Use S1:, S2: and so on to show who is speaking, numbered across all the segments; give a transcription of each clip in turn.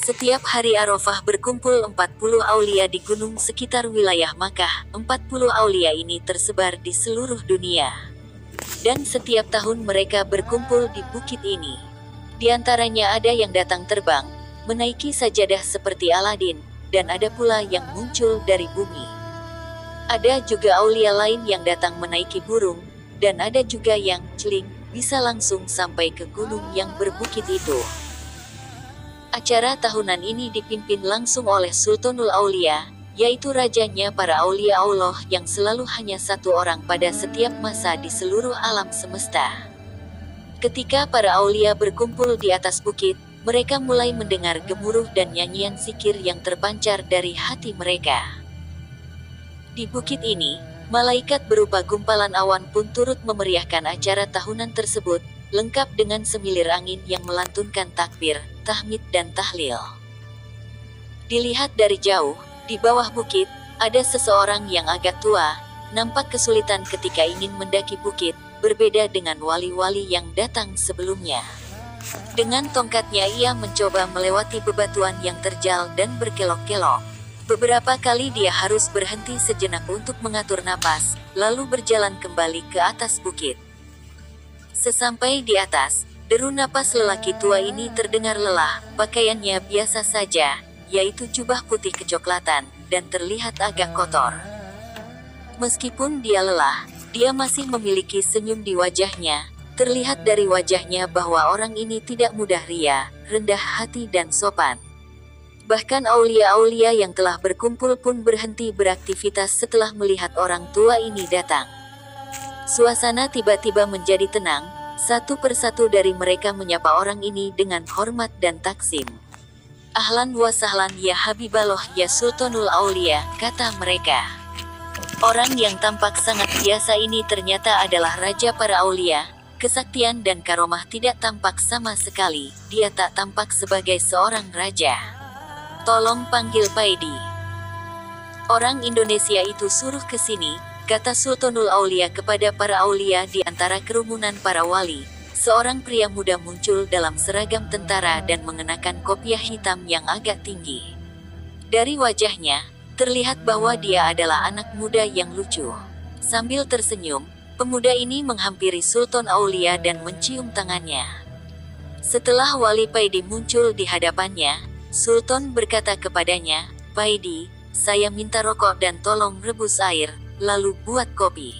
S1: Setiap hari Arafah berkumpul 40 aulia di gunung sekitar wilayah Makkah. 40 aulia ini tersebar di seluruh dunia. Dan setiap tahun mereka berkumpul di bukit ini. Di antaranya ada yang datang terbang, menaiki sajadah seperti Aladin, dan ada pula yang muncul dari bumi. Ada juga aulia lain yang datang menaiki burung, dan ada juga yang celing, bisa langsung sampai ke gunung yang berbukit itu. Acara tahunan ini dipimpin langsung oleh Sultanul Aulia, yaitu rajanya para aulia Allah yang selalu hanya satu orang pada setiap masa di seluruh alam semesta. Ketika para aulia berkumpul di atas bukit, mereka mulai mendengar gemuruh dan nyanyian zikir yang terpancar dari hati mereka. Di bukit ini, malaikat berupa gumpalan awan pun turut memeriahkan acara tahunan tersebut, lengkap dengan semilir angin yang melantunkan takbir, tahmid dan tahlil. Dilihat dari jauh, di bawah bukit, ada seseorang yang agak tua, nampak kesulitan ketika ingin mendaki bukit, berbeda dengan wali-wali yang datang sebelumnya. Dengan tongkatnya ia mencoba melewati bebatuan yang terjal dan berkelok-kelok. Beberapa kali dia harus berhenti sejenak untuk mengatur napas, lalu berjalan kembali ke atas bukit. Sesampai di atas, deru napas lelaki tua ini terdengar lelah. Pakaiannya biasa saja, yaitu jubah putih kecoklatan, dan terlihat agak kotor. Meskipun dia lelah, dia masih memiliki senyum di wajahnya. Terlihat dari wajahnya bahwa orang ini tidak mudah ria, rendah hati dan sopan. Bahkan aulia-aulia yang telah berkumpul pun berhenti beraktivitas setelah melihat orang tua ini datang. Suasana tiba-tiba menjadi tenang, satu persatu dari mereka menyapa orang ini dengan hormat dan taksim. Ahlan wa sahlan ya Habiballah ya Sultanul Aulia, kata mereka. Orang yang tampak sangat biasa ini ternyata adalah raja para aulia. Kesaktian dan karomah tidak tampak sama sekali, dia tak tampak sebagai seorang raja. Tolong panggil Paidi. Orang Indonesia itu suruh ke sini, kata Sultanul Aulia kepada para aulia di antara kerumunan para wali. Seorang pria muda muncul dalam seragam tentara dan mengenakan kopiah hitam yang agak tinggi. Dari wajahnya, terlihat bahwa dia adalah anak muda yang lucu. Sambil tersenyum, pemuda ini menghampiri Sultan Aulia dan mencium tangannya. Setelah Wali Paidi muncul di hadapannya, Sultan berkata kepadanya, "Paidi, saya minta rokok dan tolong rebus air, lalu buat kopi."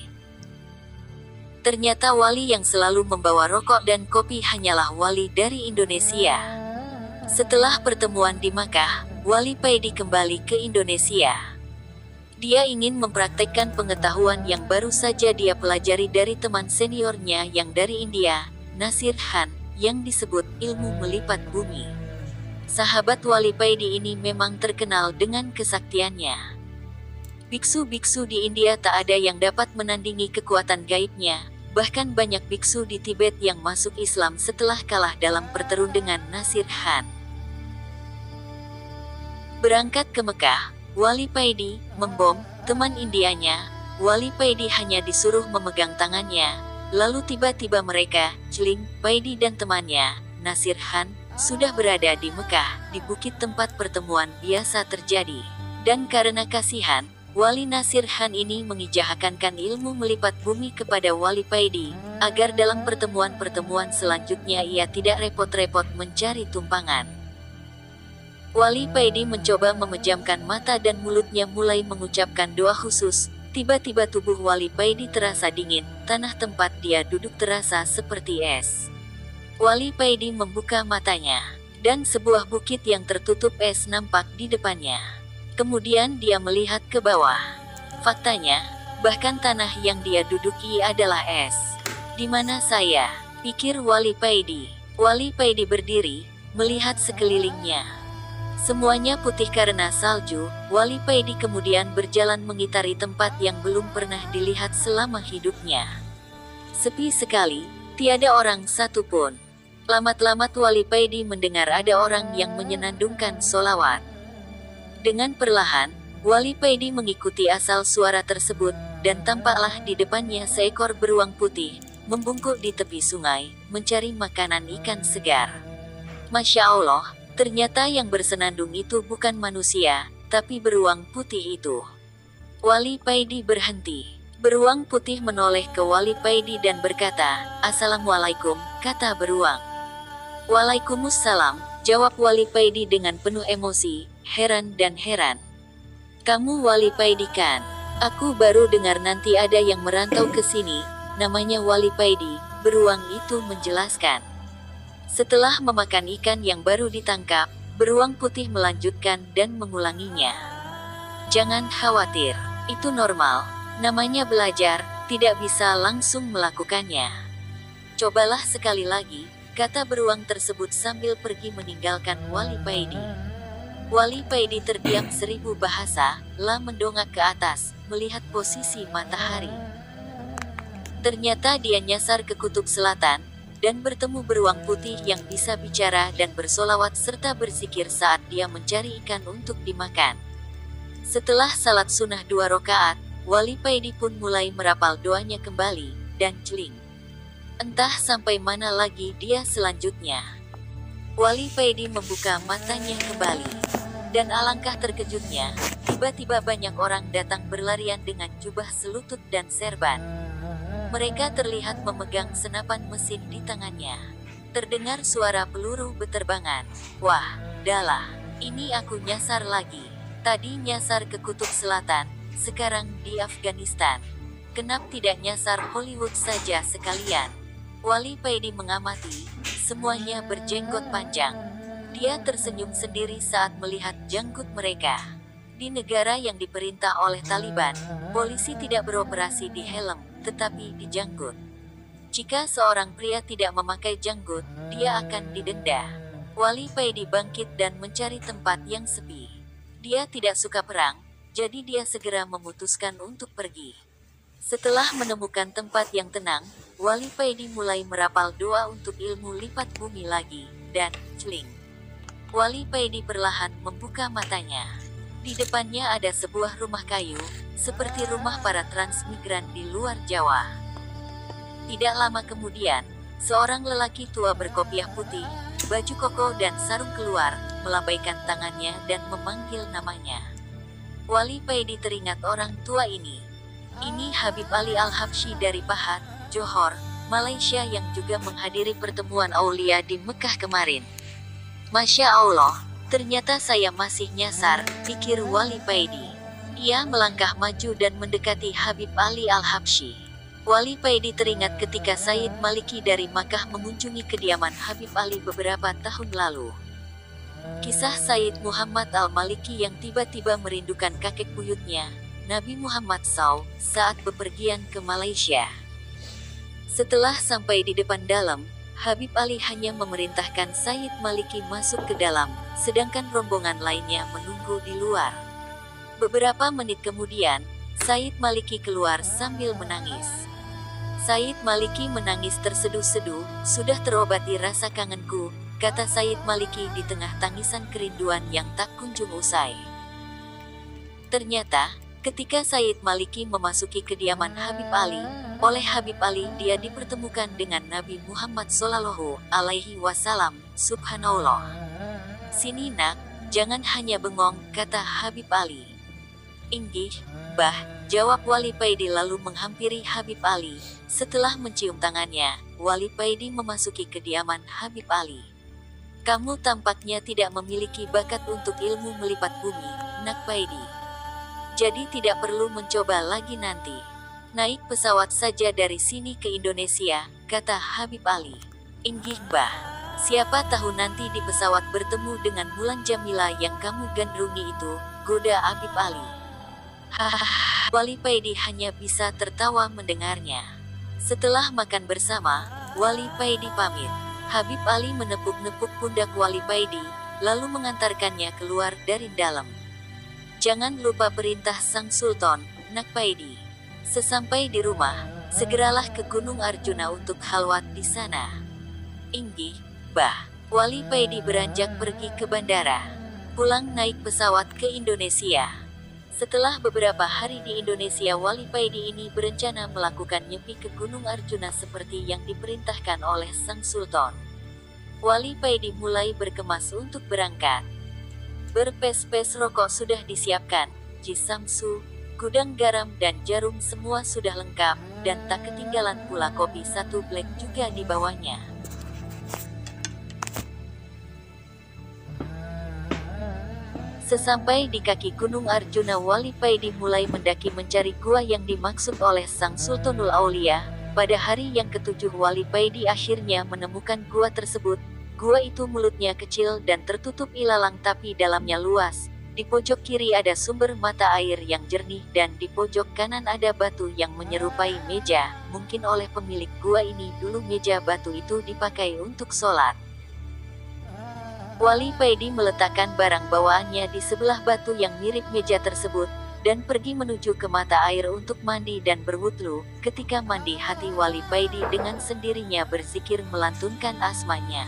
S1: Ternyata wali yang selalu membawa rokok dan kopi hanyalah wali dari Indonesia. Setelah pertemuan di Makkah, Wali Paidi kembali ke Indonesia. Dia ingin mempraktekkan pengetahuan yang baru saja dia pelajari dari teman seniornya yang dari India, Nasir Khan, yang disebut ilmu melipat bumi. Sahabat Wali Paidi ini memang terkenal dengan kesaktiannya. Biksu-biksu di India tak ada yang dapat menandingi kekuatan gaibnya, bahkan banyak biksu di Tibet yang masuk Islam setelah kalah dalam pertarungan dengan Nasir Khan. Berangkat ke Mekah, Wali Paidi membom teman Indianya. Wali Paidi hanya disuruh memegang tangannya, lalu tiba-tiba mereka, celing, Paidi dan temannya, Nasir Khan, sudah berada di Mekah, di bukit tempat pertemuan biasa terjadi. Dan karena kasihan, Wali Nasir Khan ini mengijahakankan ilmu melipat bumi kepada Wali Paidi, agar dalam pertemuan-pertemuan selanjutnya ia tidak repot-repot mencari tumpangan. Wali Paidi mencoba memejamkan mata dan mulutnya mulai mengucapkan doa khusus. Tiba-tiba tubuh Wali Paidi terasa dingin, tanah tempat dia duduk terasa seperti es. Wali Paidi membuka matanya, dan sebuah bukit yang tertutup es nampak di depannya. Kemudian dia melihat ke bawah. Faktanya, bahkan tanah yang dia duduki adalah es. Di mana saya? Pikir Wali Paidi. Wali Paidi berdiri, melihat sekelilingnya. Semuanya putih karena salju. Wali Paidi kemudian berjalan mengitari tempat yang belum pernah dilihat selama hidupnya. Sepi sekali, tiada orang satupun. Lamat-lamat Wali Paidi mendengar ada orang yang menyenandungkan solawat. Dengan perlahan, Wali Paidi mengikuti asal suara tersebut, dan tampaklah di depannya seekor beruang putih, membungkuk di tepi sungai, mencari makanan ikan segar. Masya Allah, Ternyata yang bersenandung itu bukan manusia, tapi beruang putih itu. Wali Paidi berhenti. Beruang putih menoleh ke Wali Paidi dan berkata, "Assalamualaikum," kata beruang. "Waalaikumsalam," jawab Wali Paidi dengan penuh emosi, heran dan heran. "Kamu Wali Paidi kan? Aku baru dengar nanti ada yang merantau ke sini, namanya Wali Paidi," beruang itu menjelaskan. Setelah memakan ikan yang baru ditangkap, beruang putih melanjutkan dan mengulanginya. "Jangan khawatir, itu normal. Namanya belajar, tidak bisa langsung melakukannya. Cobalah sekali lagi," kata beruang tersebut sambil pergi meninggalkan Wali Paidi. Wali Paidi terdiam 1000 bahasa, lah mendongak ke atas, melihat posisi matahari. Ternyata dia nyasar ke kutub selatan, dan bertemu beruang putih yang bisa bicara dan bersolawat serta berzikir saat dia mencari ikan untuk dimakan. Setelah salat sunnah 2 rakaat, Wali Paidi pun mulai merapal doanya kembali, dan celing. Entah sampai mana lagi dia selanjutnya. Wali Paidi membuka matanya kembali. Dan alangkah terkejutnya, tiba-tiba banyak orang datang berlarian dengan jubah selutut dan serban. Mereka terlihat memegang senapan mesin di tangannya. Terdengar suara peluru beterbangan. "Wah, dalah, ini aku nyasar lagi. Tadi nyasar ke kutub selatan, sekarang di Afghanistan. Kenapa tidak nyasar Hollywood saja sekalian?" Wali Paidi mengamati, semuanya berjenggot panjang. Dia tersenyum sendiri saat melihat janggut mereka. Di negara yang diperintah oleh Taliban, polisi tidak beroperasi di helm, tetapi di janggut. Jika seorang pria tidak memakai janggut, dia akan didenda. Wali Paidi bangkit dan mencari tempat yang sepi. Dia tidak suka perang, jadi dia segera memutuskan untuk pergi. Setelah menemukan tempat yang tenang, Wali Paidi mulai merapal doa untuk ilmu lipat bumi lagi, dan celing. Wali Paidi perlahan membuka matanya. Di depannya ada sebuah rumah kayu, seperti rumah para transmigran di luar Jawa. Tidak lama kemudian, seorang lelaki tua berkopiah putih, baju koko dan sarung keluar, melambaikan tangannya dan memanggil namanya. Wali Paidi teringat orang tua ini. Ini Habib Ali Al-Habsyi dari Pahat, Johor, Malaysia yang juga menghadiri pertemuan Aulia di Mekah kemarin. "Masya Allah, ternyata saya masih nyasar," pikir Wali Paidi. Ia melangkah maju dan mendekati Habib Ali Al-Habsyi. Wali Paidi teringat ketika Said Maliki dari Makkah mengunjungi kediaman Habib Ali beberapa tahun lalu. Kisah Said Muhammad Al-Maliki yang tiba-tiba merindukan kakek buyutnya, Nabi Muhammad SAW, saat bepergian ke Malaysia. Setelah sampai di depan dalam, Habib Ali hanya memerintahkan Said Maliki masuk ke dalam, sedangkan rombongan lainnya menunggu di luar. Beberapa menit kemudian, Said Maliki keluar sambil menangis. Said Maliki menangis terseduh-seduh, "Sudah terobati rasa kangenku," kata Said Maliki di tengah tangisan kerinduan yang tak kunjung usai. Ternyata, ketika Said Maliki memasuki kediaman Habib Ali, oleh Habib Ali dia dipertemukan dengan Nabi Muhammad SAW. Subhanallah. "Sini nak, jangan hanya bengong," kata Habib Ali. "Inggih, Bah," jawab Wali Paidi lalu menghampiri Habib Ali. Setelah mencium tangannya, Wali Paidi memasuki kediaman Habib Ali. "Kamu tampaknya tidak memiliki bakat untuk ilmu melipat bumi, Nak Paidi. Jadi tidak perlu mencoba lagi nanti. Naik pesawat saja dari sini ke Indonesia," kata Habib Ali. "Inggih Bah. Siapa tahu nanti di pesawat bertemu dengan Mulan Jamila yang kamu gandrungi itu," goda Habib Ali. Hahaha, Wali Paidi hanya bisa tertawa mendengarnya. Setelah makan bersama, Wali Paidi pamit. Habib Ali menepuk-nepuk pundak Wali Paidi, lalu mengantarkannya keluar dari dalam. "Jangan lupa perintah Sang Sultan, Nak Paidi. Sesampai di rumah, segeralah ke Gunung Arjuna untuk khalwat di sana." "Inggih, Bah." Wali Paidi beranjak pergi ke bandara. Pulang naik pesawat ke Indonesia. Setelah beberapa hari di Indonesia, Wali Paidi ini berencana melakukan nyepi ke Gunung Arjuna seperti yang diperintahkan oleh Sang Sultan. Wali Paidi mulai berkemas untuk berangkat. Berpes-pes rokok sudah disiapkan, Ji Samsu, gudang garam dan jarum semua sudah lengkap, dan tak ketinggalan pula kopi satu black juga di bawahnya. Sesampai di kaki Gunung Arjuna, Wali Paidi mulai mendaki mencari gua yang dimaksud oleh Sang Sultanul Aulia. Pada hari yang ketujuh Wali Paidi akhirnya menemukan gua tersebut. Gua itu mulutnya kecil dan tertutup ilalang tapi dalamnya luas. Di pojok kiri ada sumber mata air yang jernih dan di pojok kanan ada batu yang menyerupai meja. Mungkin oleh pemilik gua ini dulu meja batu itu dipakai untuk sholat. Wali Paidi meletakkan barang bawaannya di sebelah batu yang mirip meja tersebut, dan pergi menuju ke mata air untuk mandi dan berwudhu. Ketika mandi, hati Wali Paidi dengan sendirinya berzikir melantunkan asmanya.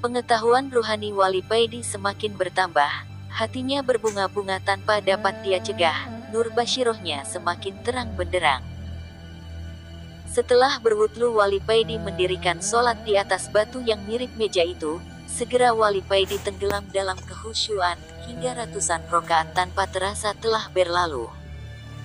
S1: Pengetahuan ruhani Wali Paidi semakin bertambah, hatinya berbunga-bunga tanpa dapat dia cegah, nur basyirohnya semakin terang benderang. Setelah berwudhu, Wali Paidi mendirikan sholat di atas batu yang mirip meja itu. Segera Wali Paidi tenggelam dalam kehusyuan, hingga ratusan rakaat tanpa terasa telah berlalu.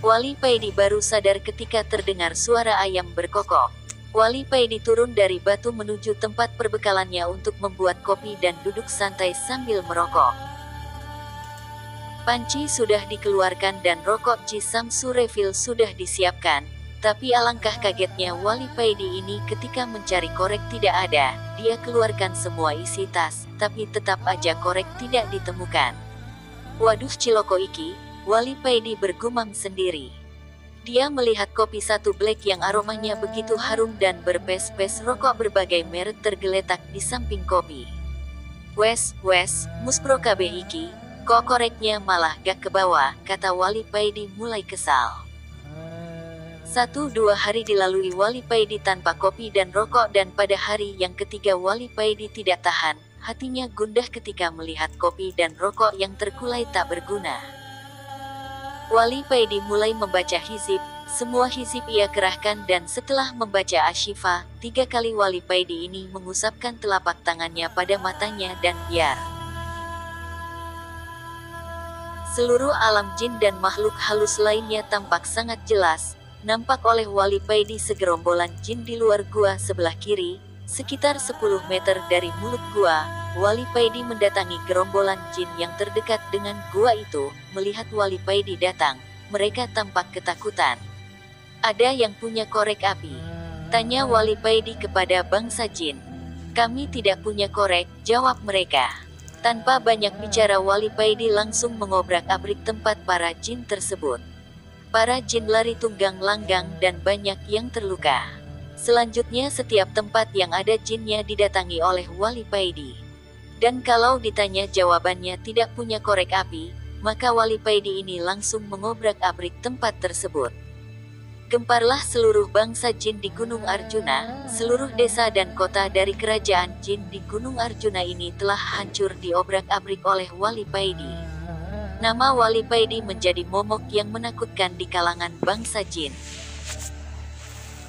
S1: Wali Paidi baru sadar ketika terdengar suara ayam berkokok. Wali Paidi turun dari batu menuju tempat perbekalannya untuk membuat kopi dan duduk santai sambil merokok. Panci sudah dikeluarkan dan rokok Ji Samsu refill sudah disiapkan. Tapi alangkah kagetnya Wali Paidi ini ketika mencari korek tidak ada. Dia keluarkan semua isi tas, tapi tetap aja korek tidak ditemukan. Waduh, ciloko iki, Wali Paidi bergumam sendiri. Dia melihat kopi satu black yang aromanya begitu harum dan berpes-pes rokok berbagai merek tergeletak di samping kopi. Wes, muspro kabeh iki, kok koreknya malah gak ke bawah, kata Wali Paidi mulai kesal. 1-2 hari dilalui Wali Paidi tanpa kopi dan rokok, dan pada hari yang ketiga Wali Paidi tidak tahan, hatinya gundah ketika melihat kopi dan rokok yang terkulai tak berguna. Wali Paidi mulai membaca hizib, semua hizib ia kerahkan dan setelah membaca Asy-Syifa 3 kali Wali Paidi ini mengusapkan telapak tangannya pada matanya dan biar seluruh alam jin dan makhluk halus lainnya tampak sangat jelas. Nampak oleh Wali Paidi segerombolan jin di luar gua sebelah kiri, sekitar 10 meter dari mulut gua. Wali Paidi mendatangi gerombolan jin yang terdekat dengan gua itu. Melihat Wali Paidi datang, mereka tampak ketakutan. Ada yang punya korek api? Tanya Wali Paidi kepada bangsa jin. Kami tidak punya korek, jawab mereka. Tanpa banyak bicara Wali Paidi langsung mengobrak-abrik tempat para jin tersebut. Para jin lari tunggang langgang dan banyak yang terluka. Selanjutnya setiap tempat yang ada jinnya didatangi oleh Wali Paidi. Dan kalau ditanya jawabannya tidak punya korek api, maka Wali Paidi ini langsung mengobrak-abrik tempat tersebut. Gemparlah seluruh bangsa jin di Gunung Arjuna, seluruh desa dan kota dari kerajaan jin di Gunung Arjuna ini telah hancur diobrak-abrik oleh Wali Paidi. Nama Wali Paidi menjadi momok yang menakutkan di kalangan bangsa jin.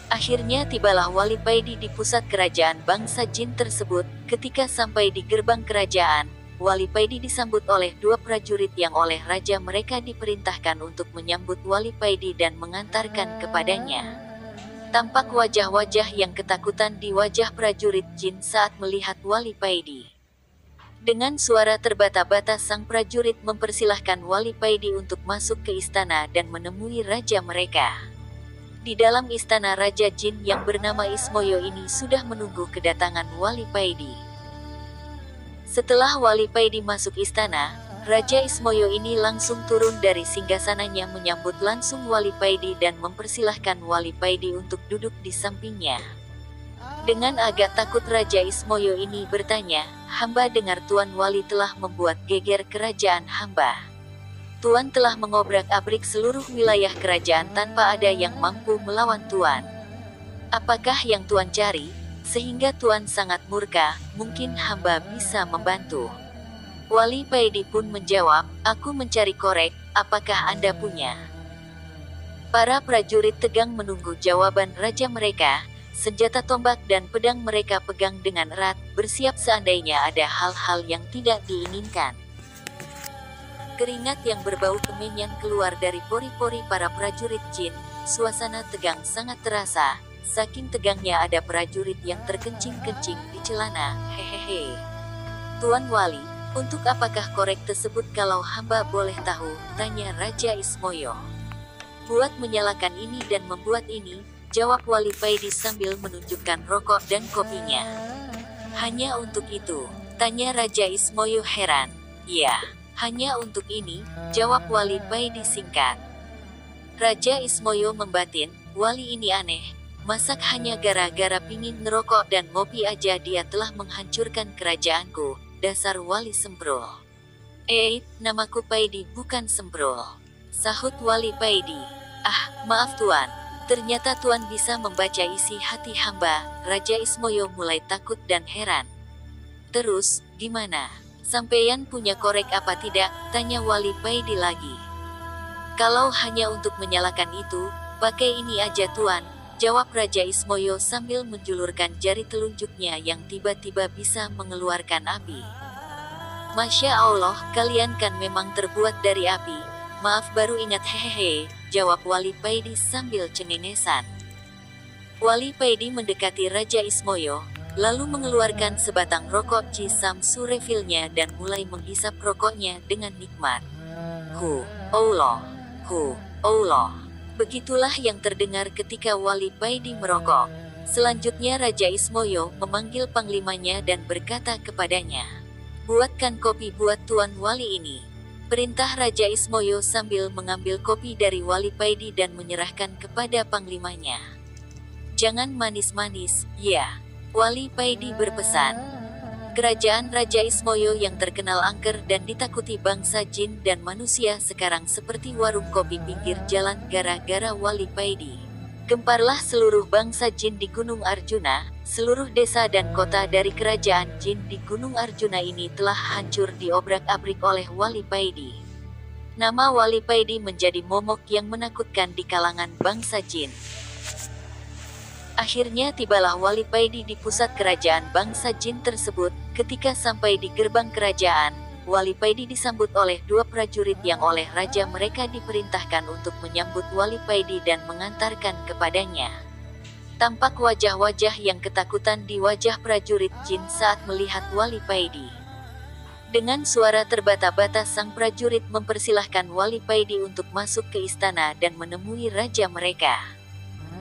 S1: Akhirnya tibalah Wali Paidi di pusat kerajaan bangsa jin tersebut. Ketika sampai di gerbang kerajaan, Wali Paidi disambut oleh 2 prajurit yang oleh raja mereka diperintahkan untuk menyambut Wali Paidi dan mengantarkan kepadanya. Tampak wajah-wajah yang ketakutan di wajah prajurit jin saat melihat Wali Paidi. Dengan suara terbata-bata sang prajurit mempersilahkan Wali Paidi untuk masuk ke istana dan menemui raja mereka. Di dalam istana Raja Jin yang bernama Ismoyo ini sudah menunggu kedatangan Wali Paidi. Setelah Wali Paidi masuk istana, Raja Ismoyo ini langsung turun dari singgasananya menyambut langsung Wali Paidi dan mempersilahkan Wali Paidi untuk duduk di sampingnya. Dengan agak takut Raja Ismoyo ini bertanya, "Hamba dengar Tuan Wali telah membuat geger kerajaan hamba. Tuan telah mengobrak-abrik seluruh wilayah kerajaan tanpa ada yang mampu melawan Tuan. Apakah yang Tuan cari, sehingga Tuan sangat murka? Mungkin hamba bisa membantu." Wali Paidi pun menjawab, "Aku mencari korek, apakah Anda punya?" Para prajurit tegang menunggu jawaban raja mereka. senjata tombak dan pedang mereka pegang dengan erat, bersiap seandainya ada hal-hal yang tidak diinginkan. Keringat yang berbau kemenyan keluar dari pori-pori para prajurit jin, suasana tegang sangat terasa, saking tegangnya ada prajurit yang terkencing-kencing di celana, hehehe. Tuan Wali, untuk apakah korek tersebut kalau hamba boleh tahu, tanya Raja Ismoyo. Buat menyalakan ini dan membuat ini, jawab Wali Paidi sambil menunjukkan rokok dan kopinya. Hanya untuk itu, tanya Raja Ismoyo heran. Ya, hanya untuk ini, jawab Wali Paidi singkat. Raja Ismoyo membatin, Wali ini aneh, masak hanya gara-gara pingin ngerokok dan ngopi aja dia telah menghancurkan kerajaanku, dasar Wali Sembrol. Namaku Paidi bukan Sembrol, sahut Wali Paidi. Ah, maaf Tuan. Ternyata Tuan bisa membaca isi hati hamba. Raja Ismoyo mulai takut dan heran. Terus, gimana? Sampeyan punya korek apa tidak? Tanya Wali Paidi lagi. Kalau hanya untuk menyalakan itu, pakai ini aja Tuan, jawab Raja Ismoyo sambil menjulurkan jari telunjuknya yang tiba-tiba bisa mengeluarkan api. Masya Allah, kalian kan memang terbuat dari api. Maaf baru ingat hehehe, jawab Wali Paidi sambil cengengesan. Wali Paidi mendekati Raja Ismoyo, lalu mengeluarkan sebatang rokok Cisam refillnya dan mulai menghisap rokoknya dengan nikmat. Allah. Begitulah yang terdengar ketika Wali Paidi merokok. Selanjutnya Raja Ismoyo memanggil panglimanya dan berkata kepadanya, buatkan kopi buat Tuan Wali ini. Perintah Raja Ismoyo sambil mengambil kopi dari Wali Paidi dan menyerahkan kepada panglimanya. Jangan manis-manis, ya. Wali Paidi berpesan. Kerajaan Raja Ismoyo yang terkenal angker dan ditakuti bangsa jin dan manusia sekarang seperti warung kopi pinggir jalan gara-gara Wali Paidi. Gemparlah seluruh bangsa jin di Gunung Arjuna, seluruh desa dan kota dari kerajaan jin di Gunung Arjuna ini telah hancur diobrak-abrik oleh Wali Paidi. Nama Wali Paidi menjadi momok yang menakutkan di kalangan bangsa jin. Akhirnya tibalah Wali Paidi di pusat kerajaan bangsa jin tersebut. Ketika sampai di gerbang kerajaan, Wali Paidi disambut oleh dua prajurit yang oleh raja mereka diperintahkan untuk menyambut Wali Paidi dan mengantarkan kepadanya. Tampak wajah-wajah yang ketakutan di wajah prajurit jin saat melihat Wali Paidi. Dengan suara terbata-bata sang prajurit mempersilahkan Wali Paidi untuk masuk ke istana dan menemui raja mereka.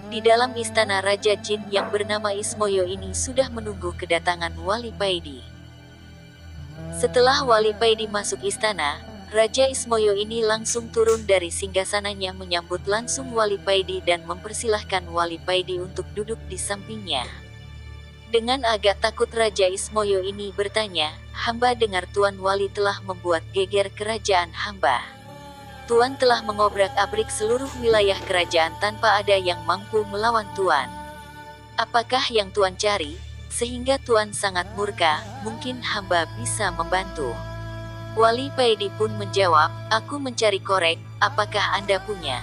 S1: Di dalam istana Raja Jin yang bernama Ismoyo ini sudah menunggu kedatangan Wali Paidi. Setelah Wali Paidi masuk istana, Raja Ismoyo ini langsung turun dari singgasananya menyambut langsung Wali Paidi dan mempersilahkan Wali Paidi untuk duduk di sampingnya. Dengan agak takut Raja Ismoyo ini bertanya, hamba dengar Tuan Wali telah membuat geger kerajaan hamba. Tuan telah mengobrak-abrik seluruh wilayah kerajaan tanpa ada yang mampu melawan Tuan. Apakah yang Tuan cari, sehingga Tuan sangat murka? Mungkin hamba bisa membantu. Wali Paidi pun menjawab, aku mencari korek, apakah Anda punya?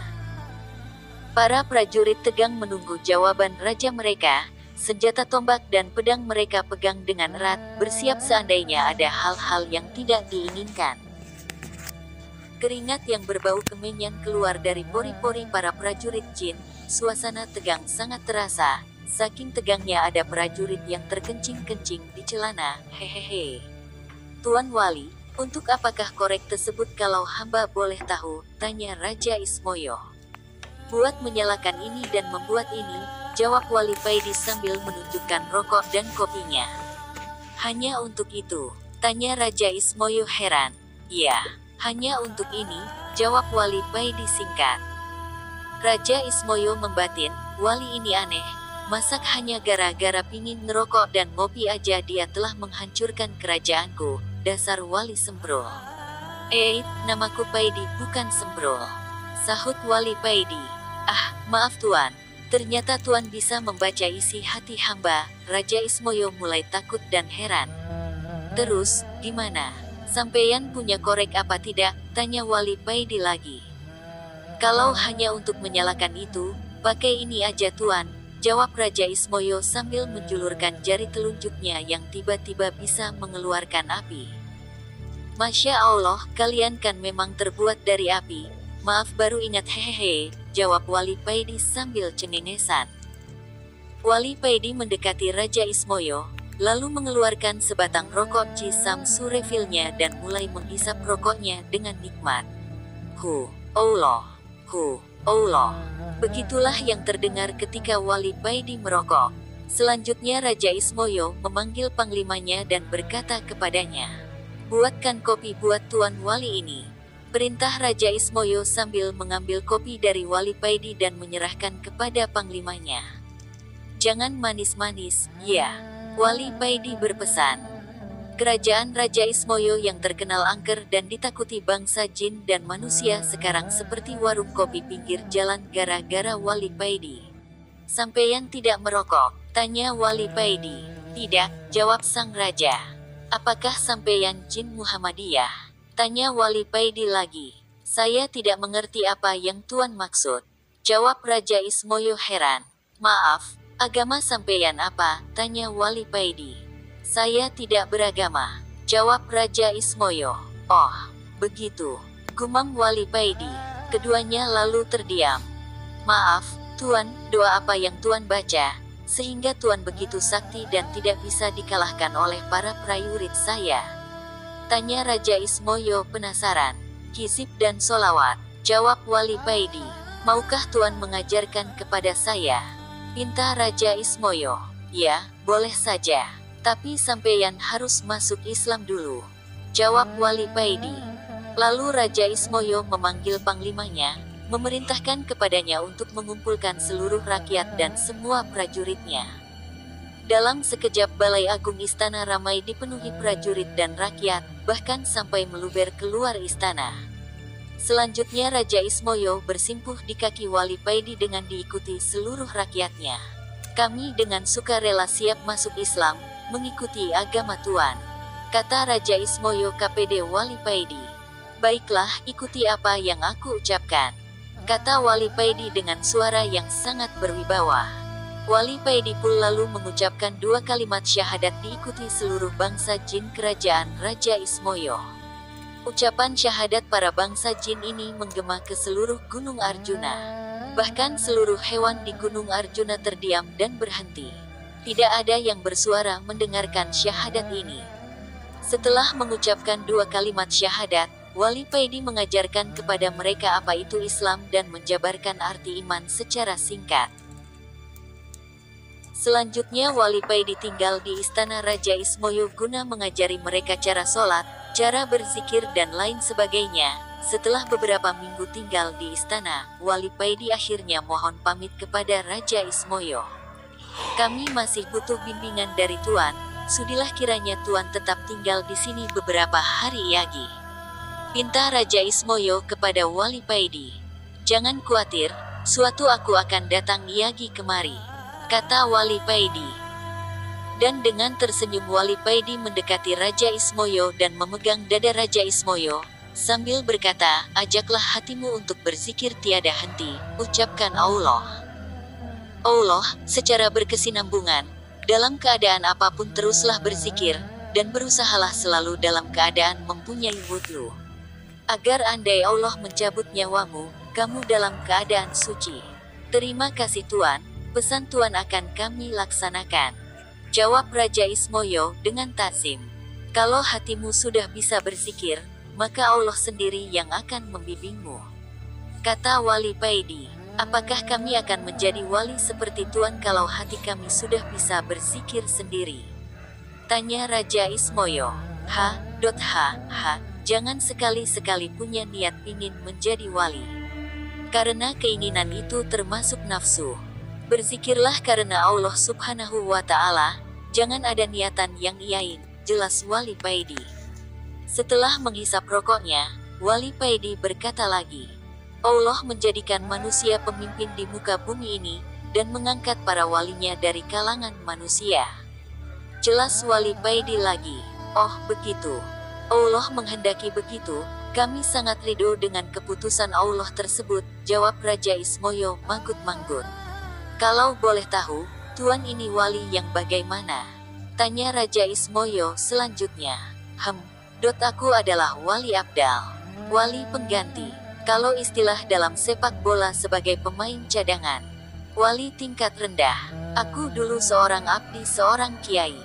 S1: Para prajurit tegang menunggu jawaban raja mereka. Senjata tombak dan pedang mereka pegang dengan erat, bersiap seandainya ada hal-hal yang tidak diinginkan. Keringat yang berbau kemenyan keluar dari pori-pori para prajurit jin, suasana tegang sangat terasa, saking tegangnya ada prajurit yang terkencing-kencing di celana, hehehe. Tuan Wali, untuk apakah korek tersebut kalau hamba boleh tahu, tanya Raja Ismoyo. Buat menyalakan ini dan membuat ini, jawab Wali Paidi sambil menunjukkan rokok dan kopinya. Hanya untuk itu, tanya Raja Ismoyo heran. Ya. Hanya untuk ini, jawab Wali Paidi singkat. Raja Ismoyo membatin, Wali ini aneh, masak hanya gara-gara pingin ngerokok dan ngopi aja dia telah menghancurkan kerajaanku, dasar Wali Sembrol. Namaku Paidi bukan Sembrol, sahut Wali Paidi. Ah, maaf Tuan, ternyata Tuan bisa membaca isi hati hamba. Raja Ismoyo mulai takut dan heran. Terus, gimana? Sampeyan punya korek apa tidak? Tanya Wali Paidi lagi. Kalau hanya untuk menyalakan itu, pakai ini aja Tuan, jawab Raja Ismoyo sambil menjulurkan jari telunjuknya yang tiba-tiba bisa mengeluarkan api. Masya Allah, kalian kan memang terbuat dari api. Maaf baru ingat hehehe, jawab Wali Paidi sambil cengengesan. Wali Paidi mendekati Raja Ismoyo, lalu mengeluarkan sebatang rokok Cisamsu refillnya dan mulai menghisap rokoknya dengan nikmat. Hu, Allah, hu, Allah. Begitulah yang terdengar ketika Wali Paidi merokok. Selanjutnya Raja Ismoyo memanggil panglimanya dan berkata kepadanya, "Buatkan kopi buat Tuan Wali ini." Perintah Raja Ismoyo sambil mengambil kopi dari Wali Paidi dan menyerahkan kepada panglimanya. "Jangan manis-manis, ya," Wali Paidi berpesan. Kerajaan Raja Ismoyo yang terkenal angker dan ditakuti bangsa jin dan manusia sekarang seperti warung kopi pinggir jalan gara-gara Wali Paidi. "Sampeyan tidak merokok?" tanya Wali Paidi. "Tidak," jawab sang raja. "Apakah sampeyan jin Muhammadiyah?" tanya Wali Paidi lagi. "Saya tidak mengerti apa yang Tuan maksud," jawab Raja Ismoyo heran. "Maaf, agama sampeyan apa?" tanya Wali Paidi. "Saya tidak beragama," jawab Raja Ismoyo. "Oh, begitu," gumam Wali Paidi. Keduanya lalu terdiam. "Maaf, Tuan, doa apa yang Tuan baca, sehingga Tuan begitu sakti dan tidak bisa dikalahkan oleh para prajurit saya?" tanya Raja Ismoyo penasaran. "Kisip dan solawat," jawab Wali Paidi. "Maukah Tuan mengajarkan kepada saya?" pinta Raja Ismoyo. "Ya, boleh saja. Tapi sampeyan harus masuk Islam dulu," jawab Wali Paidi. Lalu Raja Ismoyo memanggil panglimanya, memerintahkan kepadanya untuk mengumpulkan seluruh rakyat dan semua prajuritnya. Dalam sekejap Balai Agung Istana ramai dipenuhi prajurit dan rakyat, bahkan sampai meluber keluar istana. Selanjutnya Raja Ismoyo bersimpuh di kaki Wali Paidi dengan diikuti seluruh rakyatnya. "Kami dengan sukarela siap masuk Islam, mengikuti agama Tuan," kata Raja Ismoyo KPD Wali Paidi. "Baiklah, ikuti apa yang aku ucapkan," kata Wali Paidi dengan suara yang sangat berwibawa. Wali Paidi pun lalu mengucapkan 2 kalimat syahadat diikuti seluruh bangsa jin kerajaan Raja Ismoyo. Ucapan syahadat para bangsa jin ini menggema ke seluruh Gunung Arjuna. Bahkan seluruh hewan di Gunung Arjuna terdiam dan berhenti. Tidak ada yang bersuara mendengarkan syahadat ini. Setelah mengucapkan 2 kalimat syahadat, Wali Paidi mengajarkan kepada mereka apa itu Islam dan menjabarkan arti iman secara singkat. Selanjutnya Wali Paidi tinggal di istana Raja Ismoyo guna mengajari mereka cara sholat, cara berzikir dan lain sebagainya. Setelah beberapa minggu tinggal di istana, Wali Paidi akhirnya mohon pamit kepada Raja Ismoyo. "Kami masih butuh bimbingan dari Tuan, sudilah kiranya Tuan tetap tinggal di sini beberapa hari lagi," pinta Raja Ismoyo kepada Wali Paidi. "Jangan khawatir, suatu aku akan datang lagi kemari," kata Wali Paidi. Dan dengan tersenyum Wali Paidi mendekati Raja Ismoyo dan memegang dada Raja Ismoyo, sambil berkata, "Ajaklah hatimu untuk berzikir tiada henti, ucapkan Allah. Allah, secara berkesinambungan, dalam keadaan apapun teruslah berzikir, dan berusahalah selalu dalam keadaan mempunyai wudhu. Agar andai Allah mencabut nyawamu, kamu dalam keadaan suci." "Terima kasih Tuan, pesan Tuan akan kami laksanakan," jawab Raja Ismoyo dengan tazim. "Kalau hatimu sudah bisa berzikir, maka Allah sendiri yang akan membimbingmu," kata Wali Paidi. "Apakah kami akan menjadi wali seperti Tuan kalau hati kami sudah bisa berzikir sendiri?" tanya Raja Ismoyo. Ha, jangan sekali-sekali punya niat ingin menjadi wali. Karena keinginan itu termasuk nafsu. Berzikirlah karena Allah Subhanahu wa Ta'ala, jangan ada niatan yang lain, jelas Wali Paidi. Setelah menghisap rokoknya, Wali Paidi berkata lagi, "Allah menjadikan manusia pemimpin di muka bumi ini, dan mengangkat para walinya dari kalangan manusia." Jelas Wali Paidi lagi, "Oh begitu. Allah menghendaki begitu, kami sangat ridho dengan keputusan Allah tersebut," jawab Raja Ismoyo manggut-manggut. Kalau boleh tahu, Tuan ini wali yang bagaimana? Tanya Raja Ismoyo selanjutnya. Aku adalah wali abdal. Wali pengganti. Kalau istilah dalam sepak bola sebagai pemain cadangan. Wali tingkat rendah. Aku dulu seorang abdi seorang kiai.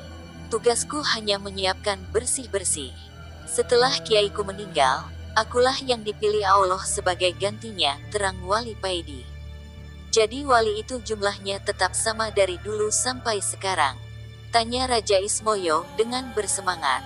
S1: Tugasku hanya menyiapkan bersih-bersih. Setelah kiaiku meninggal, akulah yang dipilih Allah sebagai gantinya, terang Wali Paidi. Jadi wali itu jumlahnya tetap sama dari dulu sampai sekarang? Tanya Raja Ismoyo dengan bersemangat.